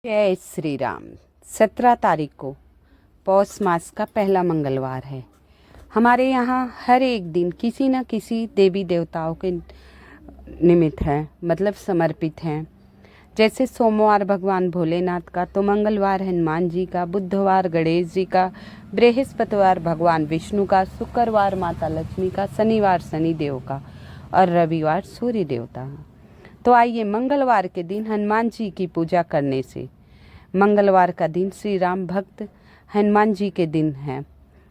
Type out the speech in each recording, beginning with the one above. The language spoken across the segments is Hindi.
जय श्री राम। 17 तारीख को पौष मास का पहला मंगलवार है। हमारे यहाँ हर एक दिन किसी न किसी देवी देवताओं के निमित्त है, मतलब समर्पित हैं। जैसे सोमवार भगवान भोलेनाथ का, तो मंगलवार हनुमान जी का, बुधवार गणेश जी का, बृहस्पतिवार भगवान विष्णु का, शुक्रवार माता लक्ष्मी का, शनिवार शनिदेव का और रविवार सूर्य देवता का। तो आइए मंगलवार के दिन हनुमान जी की पूजा करने से, मंगलवार का दिन श्री राम भक्त हनुमान जी के दिन है।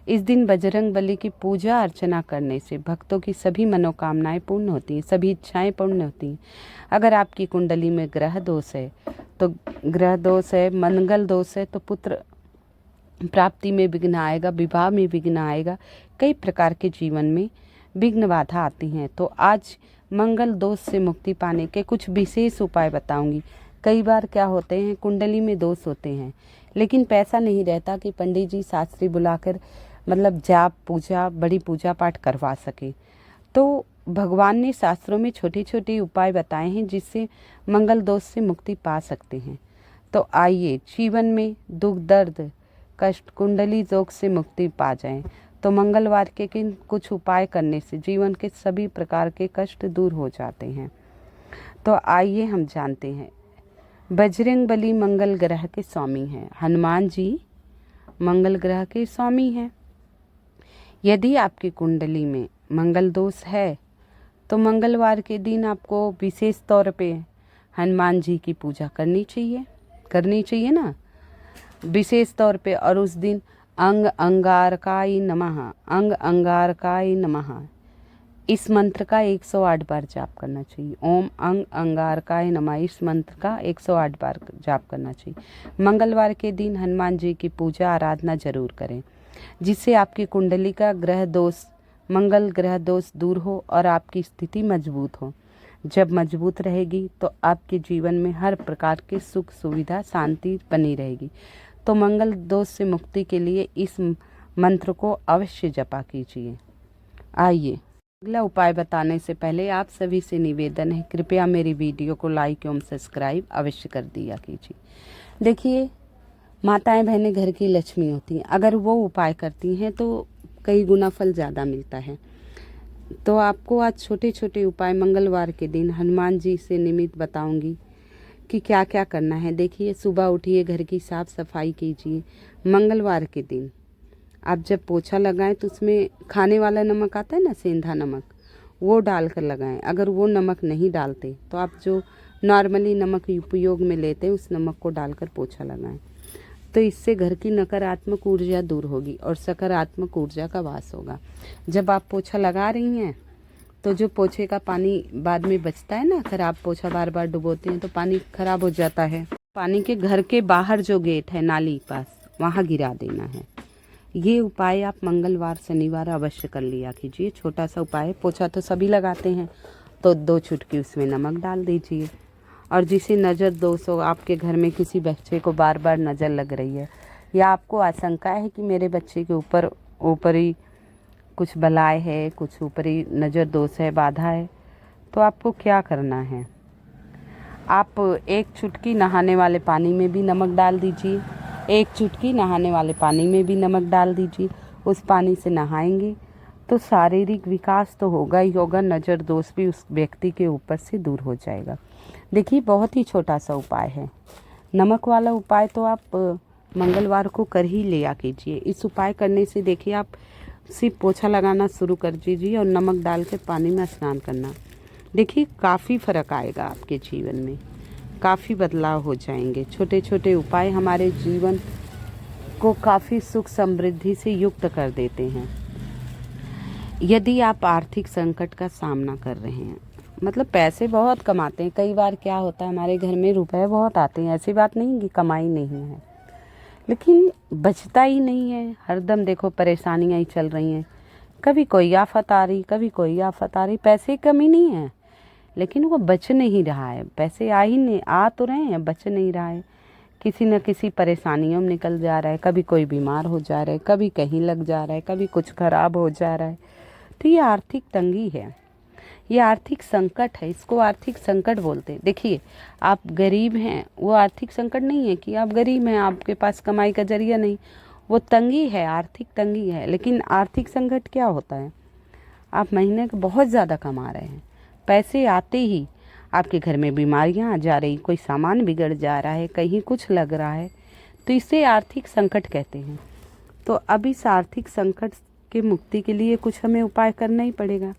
इस दिन बजरंग बली की पूजा अर्चना करने से भक्तों की सभी मनोकामनाएं पूर्ण होती हैं, सभी इच्छाएं पूर्ण होती हैं। अगर आपकी कुंडली में ग्रह दोष है, तो ग्रह दोष है, मंगल दोष है, तो पुत्र प्राप्ति में विघ्न आएगा, विवाह में विघ्न आएगा, कई प्रकार के जीवन में विघ्न बाधा आती हैं। तो आज मंगल दोष से मुक्ति पाने के कुछ विशेष उपाय बताऊंगी। कई बार क्या होते हैं, कुंडली में दोष होते हैं लेकिन पैसा नहीं रहता कि पंडित जी शास्त्री बुलाकर मतलब जाप पूजा, बड़ी पूजा पाठ करवा सके। तो भगवान ने शास्त्रों में छोटे छोटे उपाय बताए हैं जिससे मंगल दोष से मुक्ति पा सकते हैं। तो आइए जीवन में दुख दर्द कष्ट कुंडली दोष से मुक्ति पा जाएं। तो मंगलवार के किन कुछ उपाय करने से जीवन के सभी प्रकार के कष्ट दूर हो जाते हैं। तो आइए हम जानते हैं। बजरंग बली मंगल ग्रह के स्वामी हैं। हनुमान जी मंगल ग्रह के स्वामी हैं। यदि आपकी कुंडली में मंगल दोष है तो मंगलवार के दिन आपको विशेष तौर पे हनुमान जी की पूजा करनी चाहिए ना, विशेष तौर पे। और उस दिन अंग अंगारकाय नमः, अंग अंगारकाय नमः, इस मंत्र का 108 बार जाप करना चाहिए। ओम अंग अंगारकाय नमः, इस मंत्र का 108 बार जाप करना चाहिए। मंगलवार के दिन हनुमान जी की पूजा आराधना जरूर करें, जिससे आपकी कुंडली का ग्रह दोष, मंगल ग्रह दोष दूर हो और आपकी स्थिति मजबूत हो। जब मजबूत रहेगी तो आपके जीवन में हर प्रकार की सुख सुविधा शांति बनी रहेगी। तो मंगल दोष से मुक्ति के लिए इस मंत्र को अवश्य जपा कीजिए। आइए अगला उपाय बताने से पहले आप सभी से निवेदन है, कृपया मेरी वीडियो को लाइक एवं सब्सक्राइब अवश्य कर दिया कीजिए। देखिए, माताएं बहनें घर की लक्ष्मी होती हैं। अगर वो उपाय करती हैं तो कई गुना फल ज़्यादा मिलता है। तो आपको आज छोटे छोटे उपाय मंगलवार के दिन हनुमान जी से निमित्त बताऊंगी कि क्या क्या करना है। देखिए, सुबह उठिए, घर की साफ सफाई कीजिए। मंगलवार के दिन आप जब पोछा लगाएं तो उसमें खाने वाला नमक आता है ना, सेंधा नमक, वो डालकर लगाएं। अगर वो नमक नहीं डालते तो आप जो नॉर्मली नमक उपयोग में लेते हैं उस नमक को डालकर पोछा लगाएं। तो इससे घर की नकारात्मक ऊर्जा दूर होगी और सकारात्मक ऊर्जा का वास होगा। जब आप पोछा लगा रही हैं तो जो पोछे का पानी बाद में बचता है ना, अगर आप पोछा बार बार डुबोते हैं तो पानी खराब हो जाता है। पानी के घर के बाहर जो गेट है नाली पास, वहाँ गिरा देना है। ये उपाय आप मंगलवार शनिवार अवश्य कर लिया कीजिए। छोटा सा उपाय, पोछा तो सभी लगाते हैं, तो 2 चुटकी उसमें नमक डाल दीजिए। और जिसे नज़र दोष हो, आपके घर में किसी बच्चे को बार बार नज़र लग रही है या आपको आशंका है कि मेरे बच्चे के ऊपर ऊपरी कुछ बलाय है, कुछ ऊपरी नज़र दोष है, बाधा है, तो आपको क्या करना है, आप 1 चुटकी नहाने वाले पानी में भी नमक डाल दीजिए। 1 चुटकी नहाने वाले पानी में भी नमक डाल दीजिए। उस पानी से नहाएंगे तो शारीरिक विकास तो होगा ही होगा, नज़र दोष भी उस व्यक्ति के ऊपर से दूर हो जाएगा। देखिए, बहुत ही छोटा सा उपाय है। नमक वाला उपाय तो आप मंगलवार को कर ही लिया कीजिए। इस उपाय करने से देखिए, आप सिर्फ पोछा लगाना शुरू कर दीजिए और नमक डाल के पानी में स्नान करना। देखिए, काफ़ी फ़र्क आएगा आपके जीवन में, काफ़ी बदलाव हो जाएंगे। छोटे छोटे उपाय हमारे जीवन को काफ़ी सुख समृद्धि से युक्त कर देते हैं। यदि आप आर्थिक संकट का सामना कर रहे हैं, मतलब पैसे बहुत कमाते हैं, कई बार क्या होता है हमारे घर में रुपए बहुत आते हैं, ऐसी बात नहीं कि कमाई नहीं है, लेकिन बचता ही नहीं है। हरदम देखो परेशानियां ही चल रही हैं, कभी कोई आफत आ रही, कभी कोई आफत आ रही। पैसे की कमी नहीं है लेकिन वो बच नहीं रहा है। पैसे आ तो रहे हैं, बच नहीं रहा है। किसी न किसी परेशानियों में निकल जा रहा है। कभी कोई बीमार हो जा रहा है, कभी कहीं लग जा रहा है, कभी कुछ खराब हो जा रहा है। तो ये आर्थिक तंगी है। ये आर्थिक संकट है, इसको आर्थिक संकट बोलते हैं। देखिए, आप गरीब हैं, वो आर्थिक संकट नहीं है कि आप गरीब हैं, आपके पास कमाई का जरिया नहीं, वो तंगी है, आर्थिक तंगी है। लेकिन आर्थिक संकट क्या होता है? आप महीने को बहुत ज़्यादा कमा रहे हैं, पैसे आते ही आपके घर में बीमारियां आ जा रही, कोई सामान बिगड़ जा रहा है, कहीं कुछ लग रहा है, तो इसे आर्थिक संकट कहते हैं। तो अब इस आर्थिक संकट के मुक्ति के लिए कुछ हमें उपाय करना ही पड़ेगा।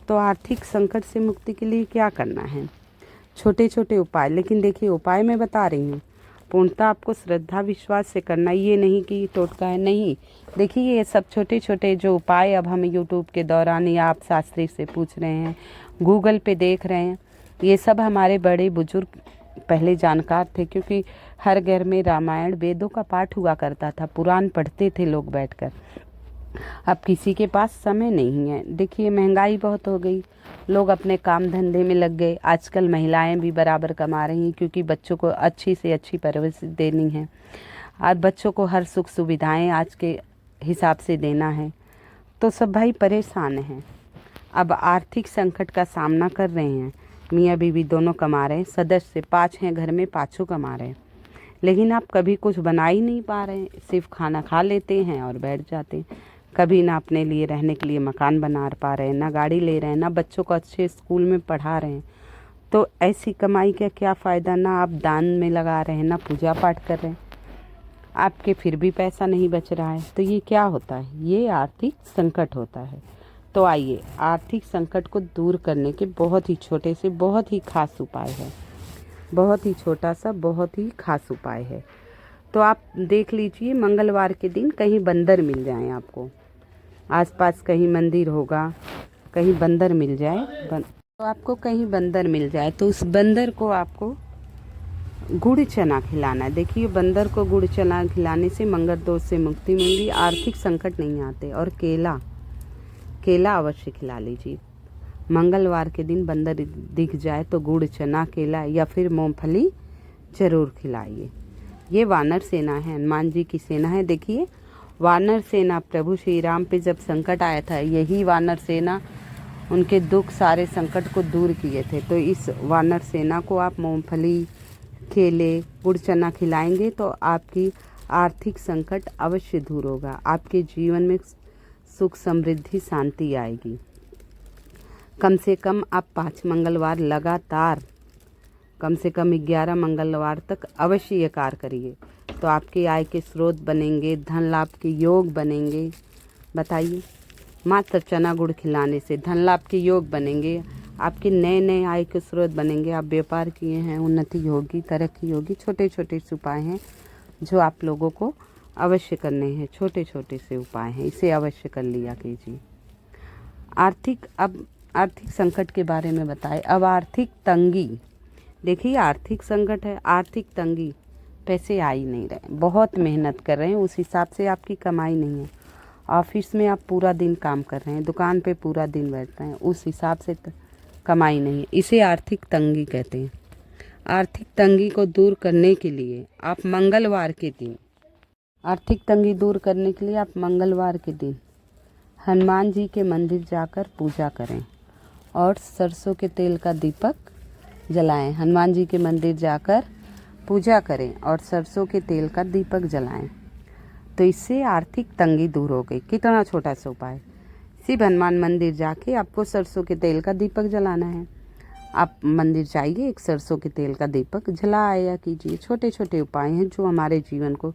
तो आर्थिक संकट से मुक्ति के लिए क्या करना है? छोटे छोटे उपाय, लेकिन देखिए उपाय मैं बता रही हूँ, पूर्णतः आपको श्रद्धा विश्वास से करना, ये नहीं कि टोटका है, नहीं। देखिए ये सब छोटे छोटे जो उपाय अब हम यूट्यूब के दौरान या आप शास्त्री से पूछ रहे हैं, गूगल पे देख रहे हैं, ये सब हमारे बड़े बुजुर्ग पहले जानकार थे, क्योंकि हर घर में रामायण वेदों का पाठ हुआ करता था, पुराण पढ़ते थे लोग बैठकर। अब किसी के पास समय नहीं है। देखिए महंगाई बहुत हो गई, लोग अपने काम धंधे में लग गए। आजकल महिलाएं भी बराबर कमा रही हैं, क्योंकि बच्चों को अच्छी से अच्छी परवरिश देनी है, आज बच्चों को हर सुख सुविधाएं आज के हिसाब से देना है, तो सब भाई परेशान हैं। अब आर्थिक संकट का सामना कर रहे हैं, मियाँ बीवी दोनों कमा रहे हैं, सदस्य 5 हैं घर में, 5 कमा रहे हैं, लेकिन आप कभी कुछ बना ही नहीं पा रहे हैं, सिर्फ खाना खा लेते हैं और बैठ जाते हैं। कभी ना अपने लिए रहने के लिए मकान बना पा रहे हैं, ना गाड़ी ले रहे हैं, ना बच्चों को अच्छे स्कूल में पढ़ा रहे हैं। तो ऐसी कमाई का क्या फ़ायदा? ना आप दान में लगा रहे हैं, ना पूजा पाठ कर रहे हैं, आपके फिर भी पैसा नहीं बच रहा है। तो ये क्या होता है? ये आर्थिक संकट होता है। तो आइए, आर्थिक संकट को दूर करने के बहुत ही छोटे से बहुत ही खास उपाय है, बहुत ही छोटा सा बहुत ही खास उपाय है। तो आप देख लीजिए, मंगलवार के दिन कहीं बंदर मिल जाएं, आपको आसपास कहीं मंदिर होगा, कहीं बंदर मिल जाए, तो आपको कहीं बंदर मिल जाए, तो उस बंदर को आपको गुड़ चना खिलाना है। देखिए बंदर को गुड़ चना खिलाने से मंगल दोष से मुक्ति मिलेगी, आर्थिक संकट नहीं आते। और केला अवश्य खिला लीजिए। मंगलवार के दिन बंदर दिख जाए तो गुड़ चना केला या फिर मूंगफली जरूर खिलाइए। ये वानर सेना है, हनुमान जी की सेना है। देखिए वानर सेना, प्रभु श्री राम पे जब संकट आया था, यही वानर सेना उनके दुख सारे संकट को दूर किए थे। तो इस वानर सेना को आप मूंगफली, केले, गुड़ चना खिलाएंगे तो आपकी आर्थिक संकट अवश्य दूर होगा, आपके जीवन में सुख समृद्धि शांति आएगी। कम से कम आप 5 मंगलवार लगातार, कम से कम 11 मंगलवार तक अवश्य ये कार्य करिए, तो आपके आय के स्रोत बनेंगे, धन लाभ के योग बनेंगे। बताइए, मात्र चना गुड़ खिलाने से धन लाभ के योग बनेंगे, आपके नए नए आय के स्रोत बनेंगे। आप व्यापार किए हैं, उन्नति होगी, तरक्की होगी। छोटे छोटे से उपाय हैं जो आप लोगों को अवश्य करने हैं, छोटे छोटे से उपाय हैं, इसे अवश्य कर लिया कीजिए। अब आर्थिक संकट के बारे में बताएं। अब आर्थिक तंगी, देखिए आर्थिक संकट है, आर्थिक तंगी, पैसे आ ही नहीं रहे, बहुत मेहनत कर रहे हैं, उस हिसाब से आपकी कमाई नहीं है। ऑफिस में आप पूरा दिन काम कर रहे हैं, दुकान पे पूरा दिन बैठ रहे हैं, उस हिसाब से कमाई नहीं है, इसे आर्थिक तंगी कहते हैं। आर्थिक तंगी को दूर करने के लिए आप मंगलवार के दिन, आर्थिक तंगी दूर करने के लिए आप मंगलवार के दिन हनुमान जी के मंदिर जाकर पूजा करें और सरसों के तेल का दीपक जलाएं। हनुमान जी के मंदिर जाकर पूजा करें और सरसों के तेल का दीपक जलाएं, तो इससे आर्थिक तंगी दूर हो गई। कितना छोटा सा उपाय, सिर्फ हनुमान मंदिर जाके आपको सरसों के तेल का दीपक जलाना है। आप मंदिर जाइए, एक सरसों के तेल का दीपक जला आया कीजिए। छोटे छोटे उपाय हैं जो हमारे जीवन को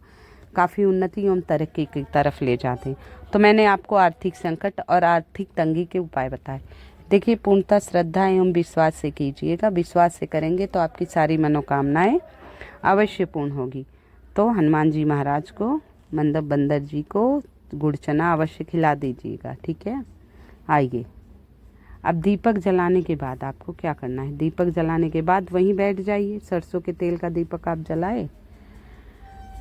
काफ़ी उन्नति एवं तरक्की की तरफ ले जाते हैं। तो मैंने आपको आर्थिक संकट और आर्थिक तंगी के उपाय बताए। देखिए पूर्णतः श्रद्धा एवं विश्वास से कीजिएगा, विश्वास से करेंगे तो आपकी सारी मनोकामनाएं अवश्य पूर्ण होगी। तो हनुमान जी महाराज को, मतलब बंदर जी को गुड़ चना अवश्य खिला दीजिएगा, ठीक है। आइए, अब दीपक जलाने के बाद आपको क्या करना है? दीपक जलाने के बाद वहीं बैठ जाइए, सरसों के तेल का दीपक आप जलाए,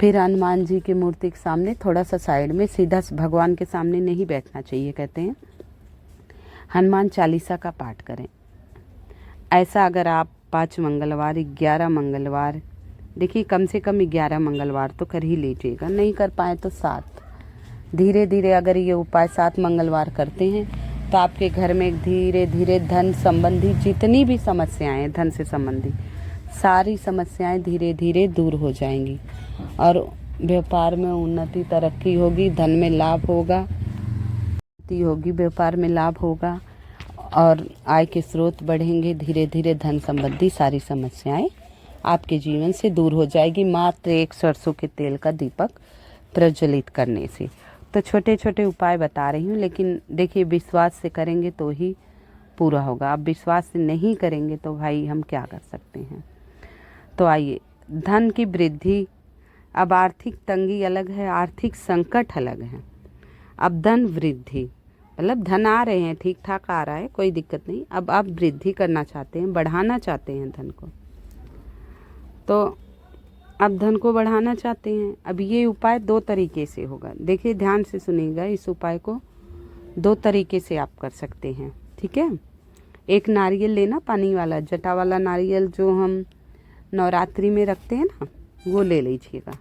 फिर हनुमान जी की मूर्ति के सामने थोड़ा सा साइड में, सीधा भगवान के सामने नहीं बैठना चाहिए, कहते हैं हनुमान चालीसा का पाठ करें। ऐसा अगर आप 5 मंगलवार, 11 मंगलवार, देखिए कम से कम 11 मंगलवार तो कर ही लीजिएगा, नहीं कर पाए तो 7, धीरे धीरे अगर ये उपाय 7 मंगलवार करते हैं तो आपके घर में धीरे धीरे धन संबंधी जितनी भी समस्याएं हैं, धन से संबंधी सारी समस्याएं धीरे धीरे दूर हो जाएंगी और व्यापार में उन्नति तरक्की होगी, धन में लाभ होगा, होगी, व्यापार में लाभ होगा और आय के स्रोत बढ़ेंगे। धीरे धीरे धन संबंधी सारी समस्याएं आपके जीवन से दूर हो जाएगी मात्र एक सरसों के तेल का दीपक प्रज्वलित करने से। तो छोटे छोटे उपाय बता रही हूँ, लेकिन देखिए विश्वास से करेंगे तो ही पूरा होगा। आप विश्वास से नहीं करेंगे तो भाई हम क्या कर सकते हैं। तो आइए, धन की वृद्धि। अब आर्थिक तंगी अलग है, आर्थिक संकट अलग है। अब धन वृद्धि मतलब धन आ रहे हैं, ठीक ठाक आ रहा है, कोई दिक्कत नहीं। अब आप वृद्धि करना चाहते हैं, बढ़ाना चाहते हैं धन को, तो अब धन को बढ़ाना चाहते हैं। अब ये उपाय 2 तरीके से होगा। देखिए ध्यान से सुनिएगा, इस उपाय को 2 तरीके से आप कर सकते हैं, ठीक है। एक नारियल लेना, पानी वाला जटा वाला नारियल जो हम नवरात्रि में रखते हैं ना, वो ले लीजिएगा,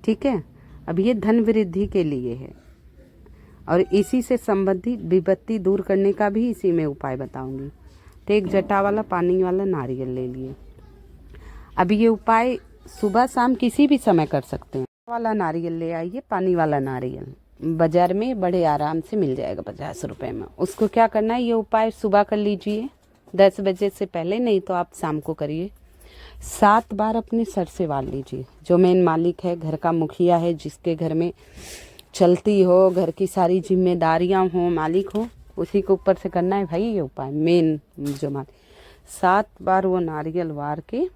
ठीक है। अब ये धन वृद्धि के लिए है और इसी से संबंधित विपत्ति दूर करने का भी इसी में उपाय बताऊंगी। तो एक जटा वाला पानी वाला नारियल ले लिए। अब ये उपाय सुबह शाम किसी भी समय कर सकते हैं। वाला नारियल ले आइए, पानी वाला नारियल बाजार में बड़े आराम से मिल जाएगा 50 रुपए में। उसको क्या करना है, ये उपाय सुबह कर लीजिए 10 बजे से पहले, नहीं तो आप शाम को करिए। 7 बार अपने सर से वाल लीजिए। जो मेन मालिक है, घर का मुखिया है, जिसके घर में चलती हो, घर की सारी जिम्मेदारियां हो, मालिक हो, उसी के ऊपर से करना है भाई ये उपाय। मेन जो मालिक 7 बार वो नारियल वार के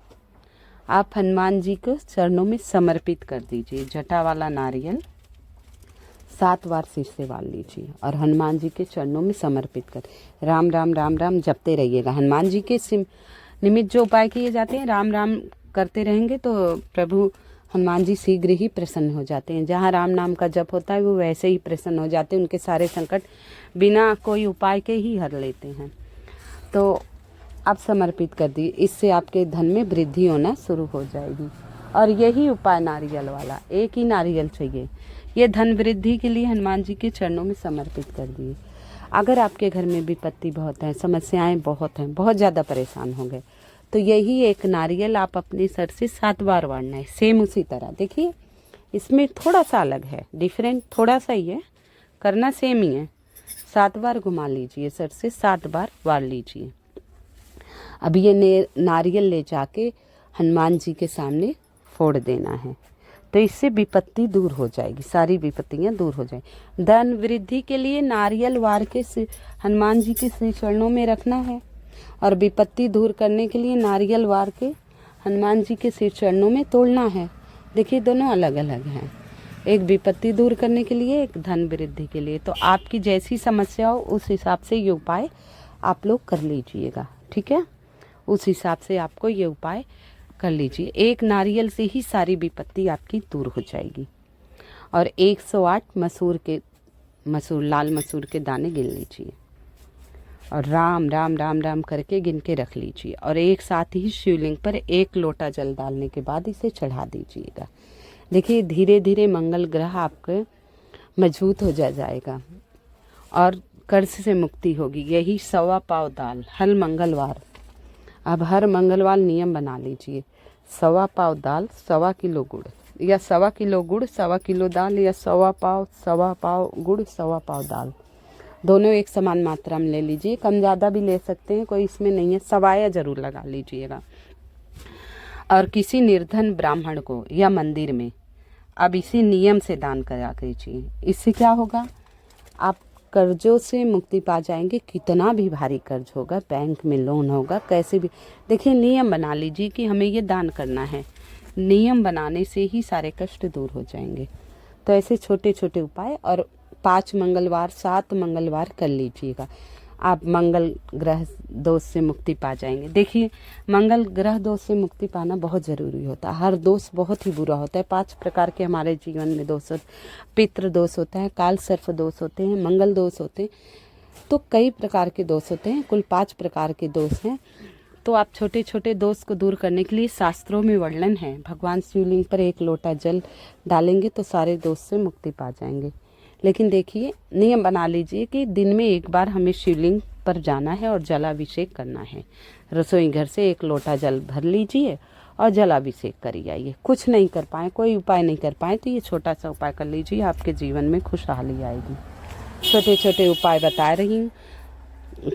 आप हनुमान जी को चरणों में समर्पित कर दीजिए। जटा वाला नारियल 7 बार सिर से वाल लीजिए और हनुमान जी के चरणों में समर्पित कर राम राम राम राम जपते रहिएगा। हनुमान जी के निमित्त जो उपाय किए जाते हैं, राम राम करते रहेंगे तो प्रभु हनुमान जी शीघ्र ही प्रसन्न हो जाते हैं। जहाँ राम नाम का जप होता है वो वैसे ही प्रसन्न हो जाते हैं, उनके सारे संकट बिना कोई उपाय के ही हर लेते हैं। तो आप समर्पित कर दिए, इससे आपके धन में वृद्धि होना शुरू हो जाएगी। और यही उपाय नारियल वाला, एक ही नारियल चाहिए, ये धन वृद्धि के लिए हनुमान जी के चरणों में समर्पित कर दिए। अगर आपके घर में विपत्ति बहुत है, समस्याएं बहुत हैं, बहुत ज़्यादा परेशान हो गए, तो यही एक नारियल आप अपने सर से 7 बार वारना है। सेम उसी तरह, देखिए इसमें थोड़ा सा अलग है, डिफरेंट थोड़ा सा ही है, करना सेम ही है। 7 बार घुमा लीजिए, सर से 7 बार वार लीजिए। अब ये नारियल ले जाके हनुमान जी के सामने फोड़ देना है, तो इससे विपत्ति दूर हो जाएगी, सारी विपत्तियां दूर हो जाएगी। धन वृद्धि के लिए नारियल वार के हनुमान जी के श्री चरणों में रखना है और विपत्ति दूर करने के लिए नारियल वार के हनुमान जी के श्री चरणों में तोड़ना है। देखिए दोनों अलग अलग हैं, एक विपत्ति दूर करने के लिए, एक धन वृद्धि के लिए। तो आपकी जैसी समस्या हो उस हिसाब से ये उपाय आप लोग कर लीजिएगा, ठीक है। उस हिसाब से आपको ये उपाय कर लीजिए। एक नारियल से ही सारी विपत्ति आपकी दूर हो जाएगी। और 108 लाल मसूर के दाने गिन लीजिए और राम राम राम राम करके गिन के रख लीजिए और एक साथ ही शिवलिंग पर 1 लोटा जल डालने के बाद इसे चढ़ा दीजिएगा। देखिए धीरे धीरे मंगल ग्रह आपके मजबूत हो जाएगा और कर्ज से मुक्ति होगी। यही 1.25 पाव दाल हर मंगलवार, अब हर मंगलवार नियम बना लीजिए। 1.25 पाव दाल, 1.25 किलो गुड़, या 1.25 किलो गुड़ 1.25 किलो दाल, या 1.25 पाव गुड़ 1.25 पाव दाल, दोनों एक समान मात्रा में ले लीजिए। कम ज़्यादा भी ले सकते हैं, कोई इसमें नहीं है, सवाया जरूर लगा लीजिएगा। और किसी निर्धन ब्राह्मण को या मंदिर में अब इसी नियम से दान करा कीजिए। इससे क्या होगा, आप कर्जों से मुक्ति पा जाएंगे। कितना भी भारी कर्ज होगा, बैंक में लोन होगा, कैसे भी, देखिए नियम बना लीजिए कि हमें ये दान करना है। नियम बनाने से ही सारे कष्ट दूर हो जाएंगे। तो ऐसे छोटे छोटे उपाय और 5 मंगलवार 7 मंगलवार कर लीजिएगा, आप मंगल ग्रह दोष से मुक्ति पा जाएंगे। देखिए मंगल ग्रह दोष से मुक्ति पाना बहुत ज़रूरी होता है। हर दोष बहुत ही बुरा होता है। 5 प्रकार के हमारे जीवन में दोष होते, पितृ दोष होता है, काल सर्प दोष होते हैं, मंगल दोष होते हैं, तो कई प्रकार के दोष होते हैं, कुल 5 प्रकार के दोष हैं। तो आप छोटे छोटे दोष को दूर करने के लिए शास्त्रों में वर्णन है, भगवान शिवलिंग पर 1 लोटा जल डालेंगे तो सारे दोष से मुक्ति पा जाएंगे। लेकिन देखिए, नियम बना लीजिए कि दिन में एक बार हमें शिवलिंग पर जाना है और जलाभिषेक करना है। रसोई घर से 1 लोटा जल भर लीजिए और जलाभिषेक करिए आइए। कुछ नहीं कर पाए, कोई उपाय नहीं कर पाए, तो ये छोटा सा उपाय कर लीजिए, आपके जीवन में खुशहाली आएगी। छोटे छोटे उपाय बता रही हूँ।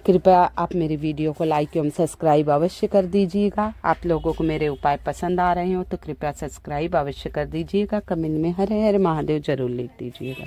कृपया आप मेरी वीडियो को लाइक एवं सब्सक्राइब अवश्य कर दीजिएगा। आप लोगों को मेरे उपाय पसंद आ रहे हो तो कृपया सब्सक्राइब अवश्य कर दीजिएगा। कमेंट में हर हर महादेव जरूर लिख दीजिएगा।